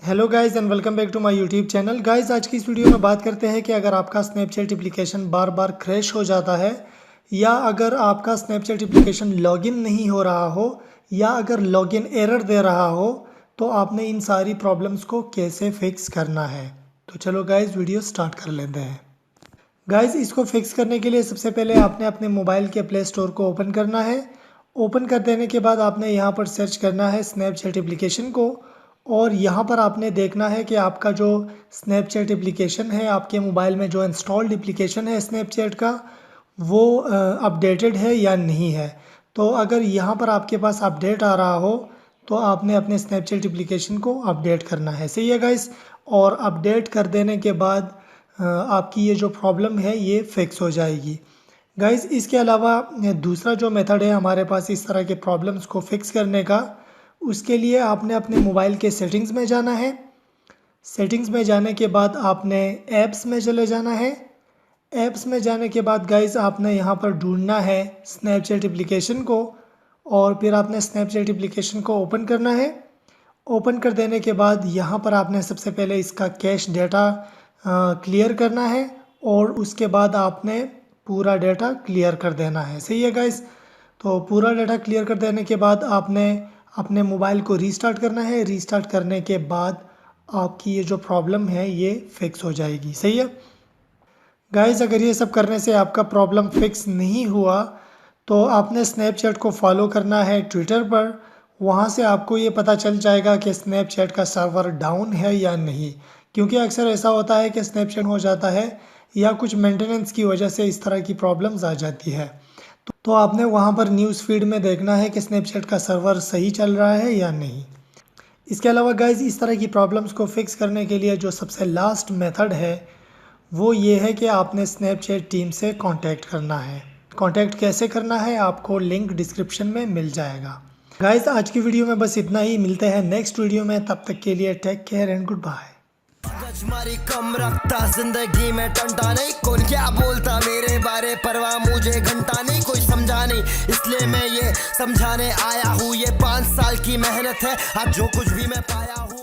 Hello guys and welcome back to my YouTube channel. Guys आज की इस video में बात करते हैं कि अगर आपका स्नैपचैट एप्लीकेशन बार बार क्रैश हो जाता है या अगर आपका स्नैपचैट एप्लीकेशन लॉगिन नहीं हो रहा हो या अगर लॉगिन एरर दे रहा हो तो आपने इन सारी प्रॉब्लम्स को कैसे फिक्स करना है। तो चलो गाइस वीडियो स्टार्ट कर लेते हैं। गाइस इसको फिक्स करने के लिए सबसे पहले आपने अपने मोबाइल के प्ले स्टोर को ओपन करना है। ओपन कर देने के बाद आपने यहाँ पर सर्च करना है स्नैपचैट एप्लीकेशन को और यहाँ पर आपने देखना है कि आपका जो स्नैपचैट एप्लीकेशन है, आपके मोबाइल में जो इंस्टॉल्ड एप्लीकेशन है स्नैपचैट का, वो अपडेटेड है या नहीं है। तो अगर यहाँ पर आपके पास अपडेट आ रहा हो तो आपने अपने स्नैपचैट एप्लीकेशन को अपडेट करना है। सही है गाइस। और अपडेट कर देने के बाद आपकी ये जो प्रॉब्लम है ये फिक्स हो जाएगी। गाइस इसके अलावा दूसरा जो मेथड है हमारे पास इस तरह के प्रॉब्लम्स को फिक्स करने का, उसके लिए आपने अपने मोबाइल के सेटिंग्स में जाना है। सेटिंग्स में जाने के बाद आपने ऐप्स में चले जाना है। ऐप्स में जाने के बाद गाइस आपने यहाँ पर ढूंढना है स्नैपचैट एप्लीकेशन को और फिर आपने स्नैपचैट एप्लीकेशन को ओपन करना है। ओपन कर देने के बाद यहाँ पर आपने सबसे पहले इसका कैश डेटा क्लियर करना है और उसके बाद आपने पूरा डेटा क्लियर कर देना है। सही है गाइस। तो पूरा डेटा क्लियर कर देने के बाद आपने अपने मोबाइल को रीस्टार्ट करना है। रीस्टार्ट करने के बाद आपकी ये जो प्रॉब्लम है ये फिक्स हो जाएगी। सही है गाइस। अगर ये सब करने से आपका प्रॉब्लम फिक्स नहीं हुआ तो आपने स्नैपचैट को फॉलो करना है ट्विटर पर। वहाँ से आपको ये पता चल जाएगा कि स्नैपचैट का सर्वर डाउन है या नहीं, क्योंकि अक्सर ऐसा होता है कि स्नैपचैट हो जाता है या कुछ मेंटेनेंस की वजह से इस तरह की प्रॉब्लम्स आ जाती है। तो आपने वहाँ पर न्यूज़ फीड में देखना है कि स्नैपचैट का सर्वर सही चल रहा है या नहीं। इसके अलावा गाइज इस तरह की प्रॉब्लम्स को फिक्स करने के लिए जो सबसे लास्ट मेथड है वो ये है कि आपने स्नैपचैट टीम से कांटेक्ट करना है। कांटेक्ट कैसे करना है आपको लिंक डिस्क्रिप्शन में मिल जाएगा। गाइज आज की वीडियो में बस इतना ही। मिलते हैं नेक्स्ट वीडियो में, तब तक के लिए take care and goodbye. मारी कम रखता जिंदगी में टंटा नहीं, कौन क्या बोलता मेरे बारे परवाह मुझे घंटा नहीं, कोई समझा नहीं इसलिए मैं ये समझाने आया हूँ। ये 5 साल की मेहनत है, आज जो कुछ भी मैं पाया हूँ।